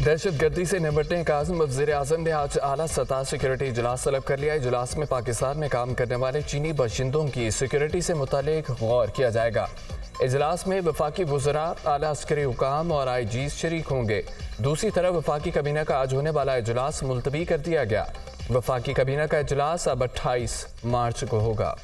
दहशत गर्दी से निपटने का आज़म वज़ीर आज़म ने आज आला सतह सिक्योरिटी इजलास तलब कर लिया। इजलास में पाकिस्तान में काम करने वाले चीनी बाशिंदों की सिक्योरिटी से मुतालिक गौर किया जाएगा। इजलास में वफाकी वज़रा, आला अस्करी हुकाम और IGs शरीक होंगे। दूसरी तरफ वफाकी कबीना का आज होने वाला इजलास मुलतवी कर दिया गया। वफाकी कबीना का इजलास अब 28 मार्च को होगा।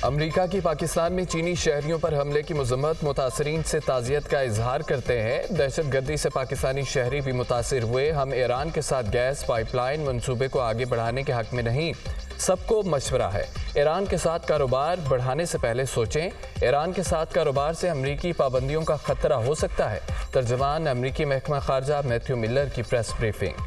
अमरीका की पाकिस्तान में चीनी शहरियों पर हमले की मजम्मत, मुतासरीन से ताज़ियत का इजहार करते हैं। दहशत गर्दी से पाकिस्तानी शहरी भी मुतासिर हुए। हम ईरान के साथ गैस पाइपलाइन मंसूबे को आगे बढ़ाने के हक में नहीं, सबको मशवरा है। ईरान के साथ कारोबार बढ़ाने से पहले सोचें। ईरान के साथ कारोबार से अमरीकी पाबंदियों का खतरा हो सकता है। तर्जमान अमरीकी महकमा खारजा मैथ्यू मिलर की प्रेस ब्रीफिंग।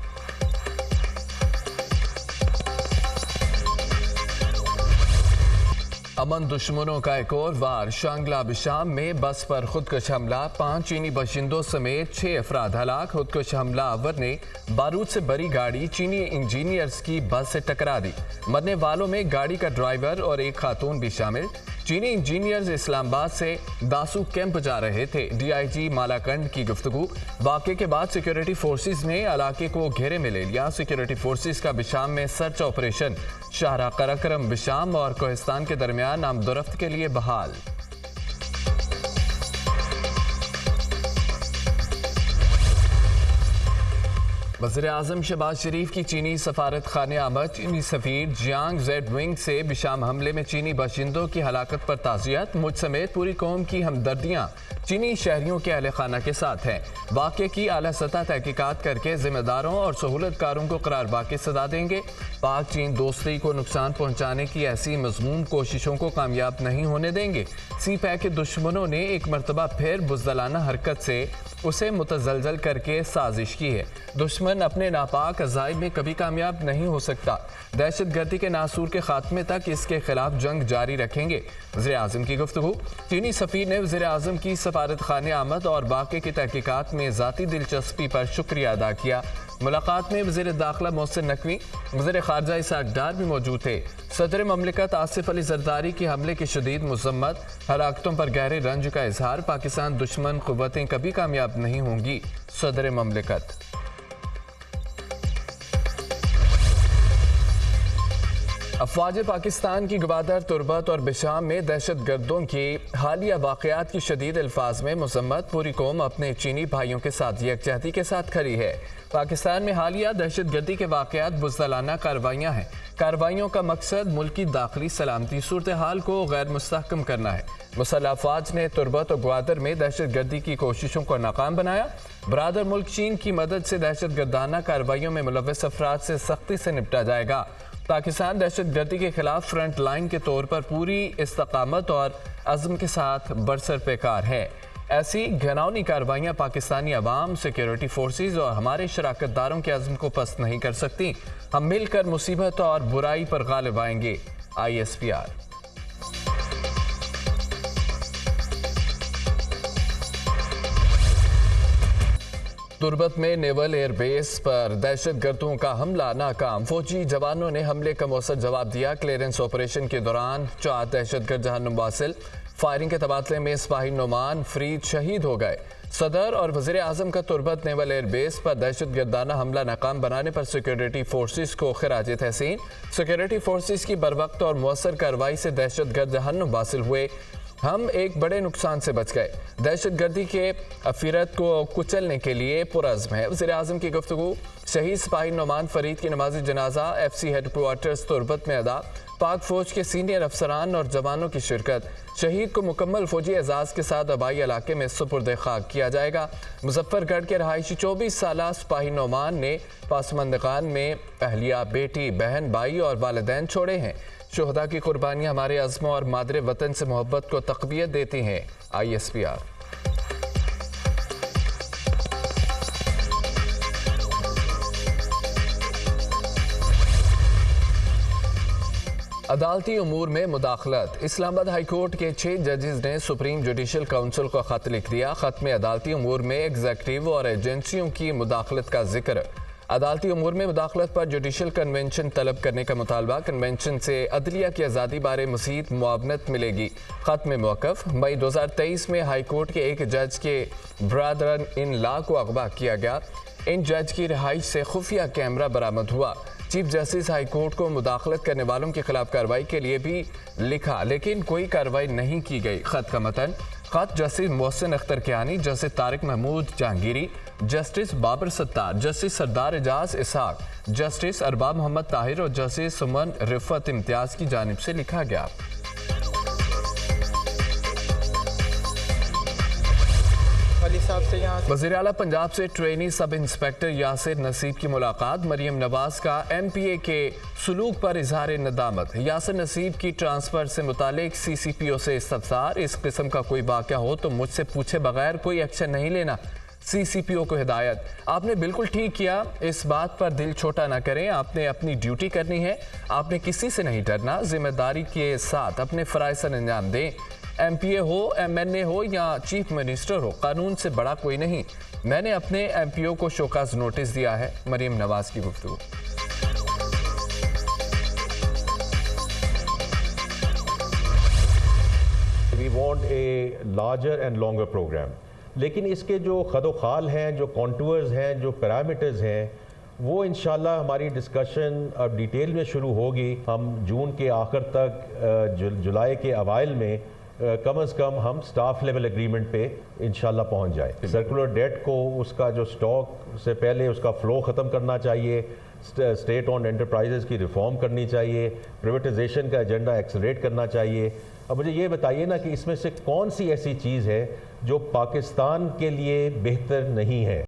अमन दुश्मनों का एक और वार। शांगला बिशाम में बस पर खुदकुश हमला, 5 चीनी बाशिंदों समेत 6 अफराद हलाक। खुदकुश हमलावर ने बारूद से भरी गाड़ी चीनी इंजीनियर्स की बस से टकरा दी। मरने वालों में गाड़ी का ड्राइवर और एक खातून भी शामिल। चीनी इंजीनियर्स इस्लामाबाद से दासू कैंप जा रहे थे। DIG मालाकंड की गुफ्तगू। वाक़े के बाद सिक्योरिटी फोर्सेस ने इलाके को घेरे में ले लिया। सिक्योरिटी फोर्सेस का बिशाम में सर्च ऑपरेशन शाहरा कराक्रम बिशाम और कोहिस्तान के दरमियान आमदोरफ्त के लिए बहाल। वज़ीर आज़म शहबाज शरीफ की चीनी सफारत खाने आमद। चीनी सफ़ीर जियांग जेड विंग से बिशाम हमले में चीनी बाशिंदों की हलाकत पर ताज़ियत। मुझ समेत पूरी कौम की हमदर्दियाँ चीनी शहरियों के अहले खाना के साथ हैं। वाक़े की आला सतह तहकीकात करके जिम्मेदारों और सहूलतकारों को करारबाग की सजा देंगे। पाक चीन दोस्ती को नुकसान पहुँचाने की ऐसी मज़मूम कोशिशों को कामयाब नहीं होने देंगे। CPEC के दुश्मनों ने एक मरतबा फिर बुज़दिलाना हरकत से उसे मुतज़लज़ल करके साजिश की है। दुश्मन अपने नापाक अज़ाइम में कभी कामयाब नहीं हो सकता। दहशत गर्दी के नासूर के खात्मे तक इसके खिलाफ जंग जारी रखेंगे। वज़ीर आज़म की गुफ्तगू। चीनी सफ़ीर ने वज़ीर आज़म की सफारत खाने आमद और वाक़े की तहकीकात में ज़ाती दिलचस्पी पर शुक्रिया अदा किया। मुलाकात में वज़ीर दाखिला मोहसिन नकवी, वज़ीर ख़ारजा इसहाक डार भी मौजूद थे। सदर ममलिकत आसिफ अली जरदारी की हमले की शदीद मज़म्मत, हलाकतों पर गहरे रंज का इजहार। पाकिस्तान दुश्मन क़ुव्वतें कभी कामयाब नहीं होंगी। सदर ममलिकत। अफवाज पाकिस्तान की गवादर तुर्बत और बिशाम में दहशत गर्दों की हालिया वाक़यात की शदीद अल्फाज में मज़म्मत। पूरी कौम अपने चीनी भाइयों के साथ यकजहती के साथ खड़ी है। पाकिस्तान में हालिया दहशत गर्दी के वाक़यात बुज़दिलाना कार्रवाइयाँ हैं। कार्रवाइयों का मकसद मुल्क की दाखिली सलामती सूरत हाल को गैर मुस्तहकम करना है। मुसल्लह अफवाज ने तुर्बत और ग्वादर में दहशत गर्दी की कोशिशों को नाकाम बनाया। बरादर मुल्क चीन की मदद से दहशत गर्दाना कार्रवाइयों में मुलव्वस अफराद से सख्ती से निपटा जाएगा। पाकिस्तान दहशत गर्दी के खिलाफ फ्रंट लाइन के तौर पर पूरी इस्तकामत और अज़्म के साथ बरसर पेकार है। ऐसी घिनौनी कार्रवाइयाँ पाकिस्तानी अवाम, सिक्योरिटी फोर्सेज और हमारे शराकतदारों के अज़्म को पस्त नहीं कर सकती। हम मिलकर मुसीबत और बुराई पर गालिब आएंगे। ISPR। तुर्बत में नेवल एयरबेस पर दहशत गर्दों का हमला नाकाम। फौजी जवानों ने हमले का मौसर जवाब दिया। क्लियरेंस ऑपरेशन के दौरान 4 दहशत गर्द जहन्नुम वासिल। फायरिंग के तबादले में सिपाही नोमान फरीद शहीद हो गए। सदर और वज़ीर आज़म का तुर्बत नेवल एयरबेस पर दहशत गर्दाना हमला नाकाम बनाने पर सिक्योरिटी फोर्सेस को खिराज तहसीन। सिक्योरिटी फोर्सेस की बरवक्त और मौसर कार्रवाई से दहशत गर्द जहन्नुम वासिल हुए। हम एक बड़े नुकसान से बच गए। दहशत गर्दी के अफीरत को कुचलने के लिए पुरज़्म है। वज़ीर आज़म की गुफ्तगू। शहीद सिपाही नोमान फरीद की नमाज़ी जनाजा FC हेडक्वार्टर्स तुर्बत में अदा। पाक फौज के सीनियर अफसरान और जवानों की शिरकत। शहीद को मुकम्मल फौजी एजाज़ के साथ आबाई इलाके में सुपुर्द खाक किया जाएगा। मुजफ्फरगढ़ के रहायशी 24 साला सिपाही नोमान ने पासमंदगान में अहलिया, बेटी, बहन, भाई और वालिदैन छोड़े हैं। शुहदा की कुर्बानियाँ हमारे अज़्म और मादरे वतन से मोहब्बत को तक़वियत देती हैं। ISPR। अदालती उमूर में मुदाखलत। इस्लामाबाद हाई कोर्ट के 6 जजेस ने सुप्रीम जुडिशल काउंसिल को खत लिख दिया। खत में अदालती उमूर में एग्जीक्यूटिव और एजेंसियों की मुदाखलत का जिक्र। अदालती उमूर में मुदाखलत पर जुडिशल कन्वेंशन तलब करने का मुतालबा। कन्वेंशन से अदलिया की आज़ादी बारे मज़ीद मुआवनत मिलेगी। ख़त में मौक़िफ़। मई 2023 में हाई कोर्ट के एक जज के ब्रदरन इन लॉ को अगवा किया गया। इन जज की रिहाइश से खुफिया कैमरा बरामद हुआ। चीफ जस्टिस हाई कोर्ट को मुदाखलत करने वालों के खिलाफ कार्रवाई के लिए भी लिखा, लेकिन कोई कार्रवाई नहीं की गई। ख़त का मतन। ख़त justice Mohsin Akhtar Kiani, justice Tariq Mahmood Jahangiri, justice Babar Sattar, justice Sardar Ejaz Ishaq, justice Arbab Mohammad Tahir और जस्टिस सुमन रिफत इम्तियाज़ की जानिब से लिखा गया। वज़ीर आला पंजाब से ट्रेनी सब इंस्पेक्टर यासिर नसीब की मुलाकात। मरियम नवाज का MPA के सलूक पर इजहार नदामत। यासिर नसीब की ट्रांसफ़र से मुतालिक CCPO से इस्तफसार। इस किस्म का कोई वाक़या हो तो मुझसे पूछे बगैर कोई एक्शन नहीं लेना। CCPO को हिदायत। आपने बिल्कुल ठीक किया, इस बात पर दिल छोटा ना करें। आपने अपनी ड्यूटी करनी है, आपने किसी से नहीं डरना। जिम्मेदारी के साथ अपने फ़राइज़ से अंजाम दें। MPA हो, MNA हो या चीफ मिनिस्टर हो, कानून से बड़ा कोई नहीं। मैंने अपने MPO को शोकाज नोटिस दिया है। मरियम नवाज की गुफ्तगू। We want a larger and longer program, लेकिन इसके जो खदोखाल हैं, जो कॉन्टूर्स हैं, जो पैरामीटर्स हैं, वो इंशाल्लाह हमारी डिस्कशन अब डिटेल में शुरू होगी। हम जून के आखिर तक, जुलाई के अवाइल में कम अज़ कम हम स्टाफ लेवल एग्रीमेंट पे इंशाल्लाह पहुंच जाए। सर्कुलर डेट को, उसका जो स्टॉक से पहले उसका फ़्लो ख़त्म करना चाहिए। स्टेट ऑन एंटरप्राइजेज़ की रिफॉर्म करनी चाहिए। प्राइवेटाइजेशन का एजेंडा एक्सेलरेट करना चाहिए। अब मुझे ये बताइए ना कि इसमें से कौन सी ऐसी चीज़ है जो पाकिस्तान के लिए बेहतर नहीं है।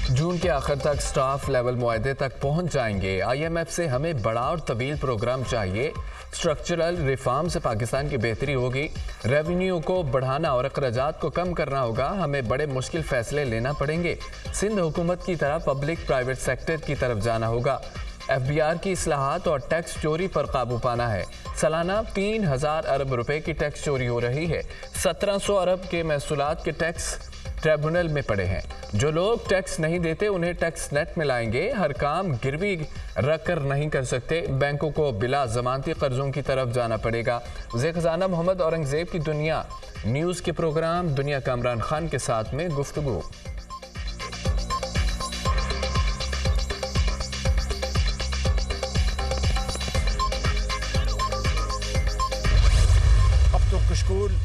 जून के आखिर तक स्टाफ लेवल मुआहदे तक पहुंच जाएंगे। IMF से हमें बड़ा और तवील प्रोग्राम चाहिए। स्ट्रक्चरल रिफॉर्म से पाकिस्तान की बेहतरी होगी। रेवेन्यू को बढ़ाना और अखराजात को कम करना होगा। हमें बड़े मुश्किल फैसले लेना पड़ेंगे। सिंध हुकूमत की तरह पब्लिक प्राइवेट सेक्टर की तरफ जाना होगा। FBR की इस्लाहात और टैक्स चोरी पर काबू पाना है। सालाना 3000 अरब रुपए की टैक्स चोरी हो रही है। 1700 अरब के महसूलात के टैक्स ट्रिब्यूनल में पड़े हैं। जो लोग टैक्स नहीं देते उन्हें टैक्स नेट में लाएंगे। हर काम गिरवी रखकर नहीं कर सकते। बैंकों को बिला जमानती कर्जों की तरफ जाना पड़ेगा। वज़ीर ख़ज़ाना मोहम्मद औरंगज़ेब की दुनिया न्यूज़ के प्रोग्राम दुनिया का इमरान खान के साथ में गुफ्तगू। अब तो कशकोल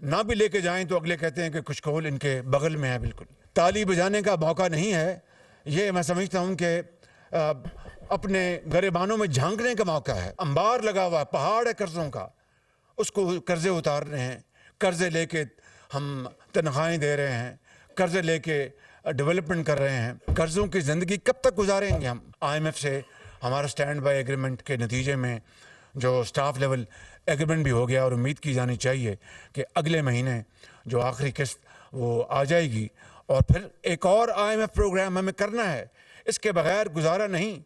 ना भी लेके जाएं तो अगले कहते हैं कि कशकोल इनके बगल में है। बिल्कुल ताली बजाने का मौका नहीं है। ये मैं समझता हूं कि अपने गरेबानों में झांकने का मौका है। अंबार लगा हुआ पहाड़ है कर्जों का, उसको कर्जे उतार रहे हैं। कर्जे लेके हम तनख्वाहें दे रहे हैं, कर्जे लेके डेवलपमेंट कर रहे हैं। कर्जों की ज़िंदगी कब तक गुजारेंगे हम। IMF से हमारा स्टैंड बाय एग्रीमेंट के नतीजे में जो स्टाफ लेवल एग्रीमेंट भी हो गया और उम्मीद की जानी चाहिए कि अगले महीने जो आखिरी किस्त वो आ जाएगी और फिर एक और IMF प्रोग्राम हमें करना है। इसके बगैर गुजारा नहीं।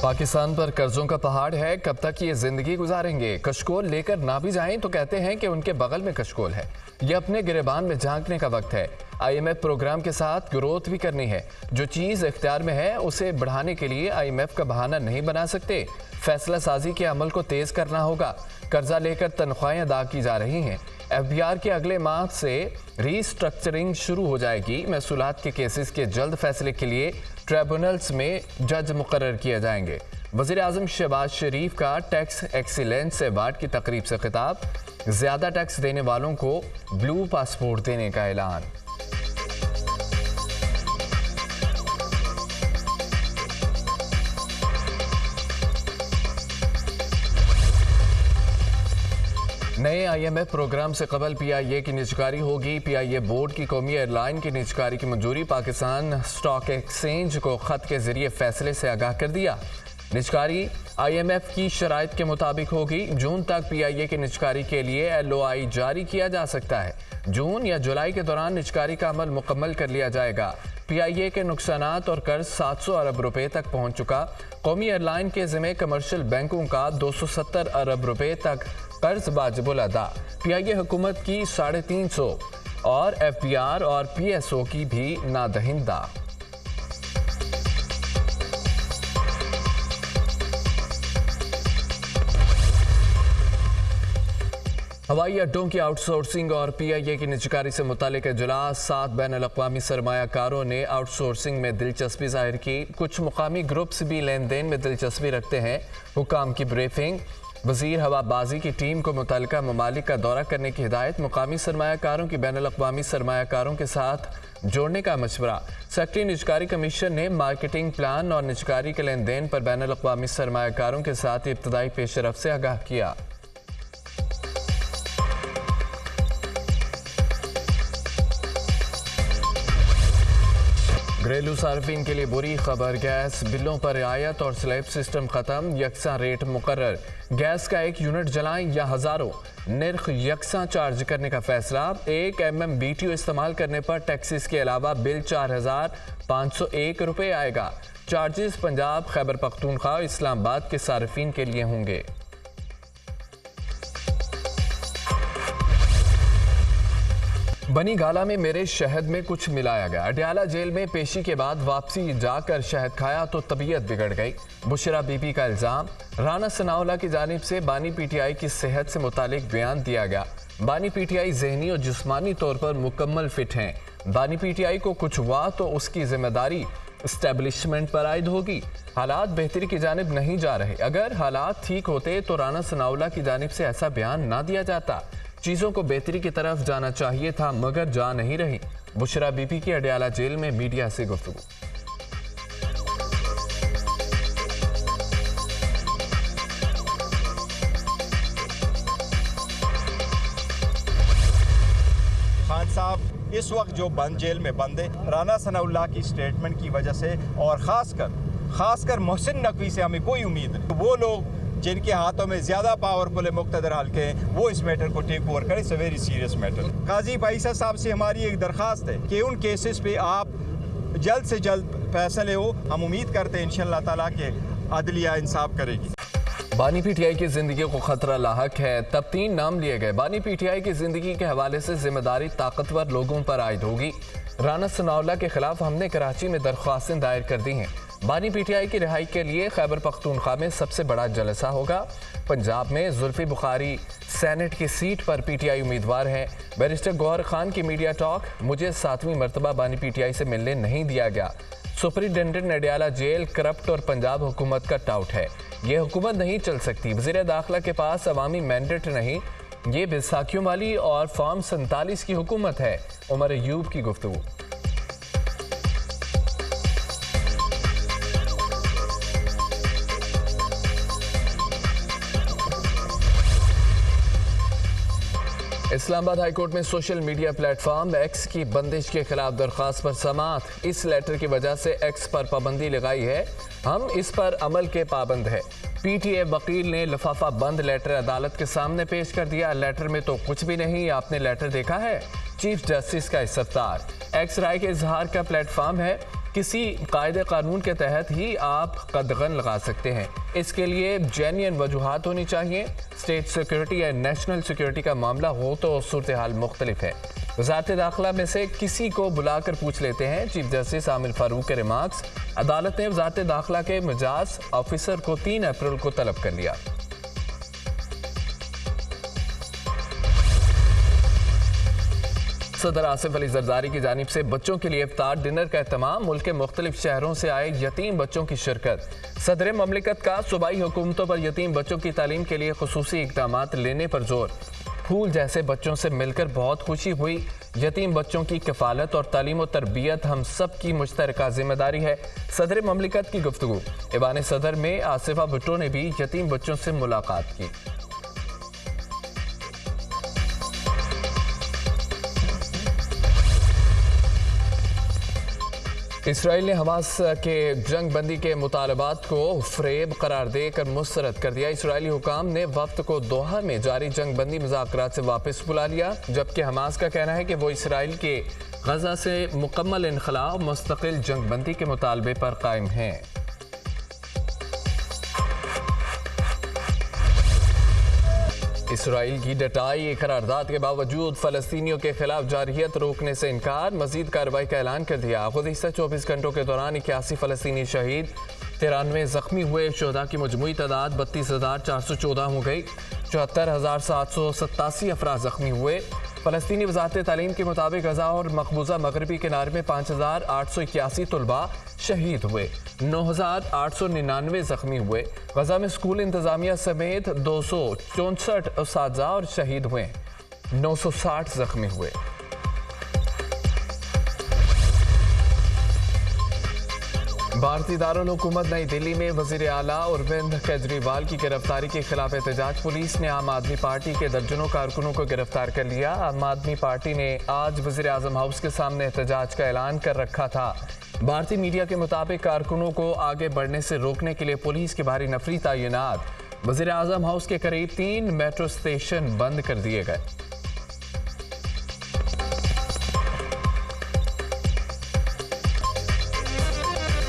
पाकिस्तान पर कर्जों का पहाड़ है, कब तक ये जिंदगी गुजारेंगे। कशकोल लेकर ना भी जाएं तो कहते हैं कि उनके बगल में कशकोल है। ये अपने गिरेबान में झांकने का वक्त है। IMF प्रोग्राम के साथ ग्रोथ भी करनी है। जो चीज़ इख्तियार में है उसे बढ़ाने के लिए IMF का बहाना नहीं बना सकते। फैसला साजी के अमल को तेज़ करना होगा। कर्जा लेकर तनख्वाहें अदा की जा रही हैं। FBR के अगले माह से रीस्ट्रक्चरिंग शुरू हो जाएगी। महसूलात के केसेस के जल्द फैसले के लिए ट्रिब्यूनल्स में जज मुकर्रर किए जाएंगे। वज़ीर आज़म शहबाज शरीफ का टैक्स एक्सीलेंस अवार्ड की तकरीब से खिताब। ज़्यादा टैक्स देने वालों को ब्लू पासपोर्ट देने का ऐलान। नए IMF प्रोग्राम से कबल PIA की निजकारी होगी। PIA बोर्ड की कौमी एयरलाइन की निजकारी की मंजूरी। पाकिस्तान स्टॉक एक्सचेंज को खत के जरिए फैसले से आगाह कर दिया। निजकारी IMF की शराइत के मुताबिक होगी। जून तक PIA की निजकारी के लिए LOI जारी किया जा सकता है। जून या जुलाई के दौरान निजकारी का अमल मुकम्मल कर लिया जाएगा। PIA के नुकसानात और कर्ज 700 अरब रुपए तक पहुंच चुका। कौमी एयरलाइन के ज़िम्मे कमर्शियल बैंकों का 270 अरब रुपए तक कर्ज वाजिबुल अदा। PIA हुकूमत की 350 और FBR और PSO की भी नादहिंदा। हवाई अड्डों की आउटसोर्सिंग और PIA की निजकारी से मुतालिक इजलास। 7 बैनुल-अक़वामी सरमायाकारों ने आउटसोर्सिंग में दिलचस्पी जाहिर की। कुछ मुकामी ग्रुप्स भी लेन देन में दिलचस्पी रखते हैं। हुकाम की ब्रीफिंग। वज़ीर हवाबाजी की टीम को मुतल्लिका ममालिक का दौरा करने की हिदायत। मुकामी सरमायाकारों की बैनुल-अक़वामी सरमायाकारों के साथ जोड़ने का मशवरा। सेक्रेटरी निजकारी कमीशन ने मार्केटिंग प्लान और निजकारी के लेन देन पर बैनुल-अक़वामी सरमायाकारों के साथ इब्तदाई पेशरफ से आगाह किया। घरेलू सार्फिन के लिए बुरी खबर। गैस बिलों पर रियायत और स्लैब सिस्टम खत्म। यकसा रेट मुकर्रर। गैस का 1 यूनिट जलाएं या हजारों, निर्ख यकसा चार्ज करने का फैसला। 1 MMBTU इस्तेमाल करने पर टैक्सेस के अलावा बिल 4,501 रुपये आएगा। चार्जेस पंजाब, खैबर पख्तूनख्वा, इस्लामाबाद के सार्फिन के लिए होंगे। बनी गाला में मेरे शहद में कुछ मिलाया गया। अडयाला जेल में पेशी के बाद वापसी जाकर शहद खाया तो तबीयत बिगड़ गई। बुशरा बीबी का इल्जाम। राना सनाउल्लाह की जानिब से बानी PTI की सेहत से मुतालिक बयान दिया गया। बानी PTI ज़हनी और जिस्मानी तौर पर मुकम्मल फिट हैं। बानी PTI को कुछ हुआ तो उसकी जिम्मेदारी इस्टेब्लिशमेंट पर आयद होगी। हालात बेहतरी की जानिब नहीं जा रहे। अगर हालात ठीक होते तो राना सनाउल्लाह की जानिब से ऐसा बयान ना दिया जाता। चीज़ों को बेहतरी की तरफ जाना चाहिए था, मगर जा नहीं रही। बुशरा बीबी की अडयाला जेल में मीडिया से गुफ्तगू। खान साहब इस वक्त जो बंद जेल में बंद है, राना सनाउल्लाह की स्टेटमेंट की वजह से, और खासकर मोहसिन नकवी से हमें कोई उम्मीद नहीं। वो लोग जिनके हाथों में ज़्यादा पावरफुल है मुक़्तदर हल्के हैं, वो इस मैटर को टेक ओवर करें। It's a very serious matter. Qazi पैसा साहब से हमारी एक दरख्वास्त है कि उन केसेस पे आप जल्द से जल्द फैसले हो। हम उम्मीद करते हैं इंशाअल्लाह ताला के अदलिया इंसाफ करेगी। बानी PTI की जिंदगी को खतरा लाहक है, तब 3 नाम लिए गए। बानी PTI की जिंदगी के हवाले से जिम्मेदारी ताकतवर लोगों पर आयद होगी। राना सनाउल्लाह के खिलाफ हमने कराची में दरख्वास्तें दायर कर दी हैं। बानी PTI की रिहाई के लिए खैबर पख्तूनख्वा में सबसे बड़ा जलसा होगा। पंजाब में जुल्फी बुखारी सेनेट की सीट पर PTI उम्मीदवार हैं। बैरिस्टर गौहर खान की मीडिया टॉक। मुझे 7वीं मरतबा बानी PTI से मिलने नहीं दिया गया। सुपरिटेंडेंट अडयाला जेल करप्ट और पंजाब हुकूमत का टाउट है। ये हुकूमत नहीं चल सकती। वज़ीर दाखिला के पास अवामी मैंडेट नहीं, ये बैसाखियों वाली और फॉर्म 47 की हुकूमत है। उमर अयूब की गुफ्तगू। इस्लामाबाद हाईकोर्ट में सोशल मीडिया प्लेटफॉर्म X की बंदिश के खिलाफ दरख्वास्त पर समाअत। इस लेटर की वजह से X पर पाबंदी लगाई है, हम इस पर अमल के पाबंद है। PTA वकील ने लिफाफा बंद लेटर अदालत के सामने पेश कर दिया। लेटर में तो कुछ भी नहीं, आपने लेटर देखा है? चीफ जस्टिस का इस्तफसार। X राय के इजहार का प्लेटफॉर्म है। किसी कायदे कानून के तहत ही आप कदगन लगा सकते हैं। इसके लिए जेन्युइन वजूहात होनी चाहिए। स्टेट सिक्योरिटी या नेशनल सिक्योरिटी का मामला हो तो सूरत हाल मुख्तलिफ है। वज़ारत दाखिला में से किसी को बुलाकर पूछ लेते हैं। चीफ जस्टिस आमिर फारूक के रिमार्क्स। अदालत ने वज़ारत दाखिला के मिजाज ऑफिसर को 3 अप्रैल को तलब कर लिया। सदर आसिफ अली जरदारी की जानिब से बच्चों के लिए इफ्तार डिनर का एहतमाम। मुल्क के मुख्तलिफ शहरों से आए यतीम बच्चों की शिरकत। सदर ममलिकत का सूबाई हुकूमतों पर यतीम बच्चों की तालीम के लिए खुसूसी इक़दामात लेने पर जोर। फूल जैसे बच्चों से मिलकर बहुत खुशी हुई। यतीम बच्चों की किफ़ालत और तालीम और तरबियत हम सब की मुश्तरका जिम्मेदारी है। सदर ममलिकत की गुफ्तगू। ऐवान सदर में आसिफा भुट्टो ने भी यतीम बच्चों से मुलाकात की। इसराइल ने हमास के जंग बंदी के मुतालबात को फ्रेब करार देकर मुस्तरद कर दिया। इसराइली हुकाम ने वक्त को दोहा में जारी जंग बंदी मुज़ाकरात से वापस बुला लिया, जबकि हमास का कहना है कि वो इसराइल के गजा से मुकम्मल इनखला और मुस्तकिल जंग बंदी के मुतालबे पर कायम हैं। इसराइल की डटाई करारदाद के बावजूद फ़लस्तीनियों के खिलाफ जारहियत रोकने से इनकार। मजीद कार्रवाई का ऐलान कर दिया। गुज़िश्ता 24 घंटों के दौरान 81 फ़लस्तीनी शहीद। 93 जख्मी हुए। शोहदा की मजमूई तादाद 32,414 हो गई। 74,787 अफराद जख्मी हुए। फ़लस्तीनी वज़ारत तालीम के मुताबिक गज़ा और मकबूजा मगरबी किनारे में 5,881 तलबा शहीद हुए। 9,899 जख्मी हुए। गज़ा में स्कूल इंतज़ामिया समेत 264 उस्ताज़ा और शहीद हुए। 960 जख्मी हुए। भारतीय दारुल हुकूमत नई दिल्ली में वज़ीर आला अरविंद केजरीवाल की गिरफ्तारी के खिलाफ एहतजाज। पुलिस ने आम आदमी पार्टी के दर्जनों कारकुनों को गिरफ्तार कर लिया। आम आदमी पार्टी ने आज वज़ीर आज़म हाउस के सामने एहतजाज का ऐलान कर रखा था। भारतीय मीडिया के मुताबिक कारकुनों को आगे बढ़ने से रोकने के लिए पुलिस की भारी नफरी तैनात। वज़ीर आज़म हाउस के करीब 3 मेट्रो स्टेशन बंद कर दिए गए।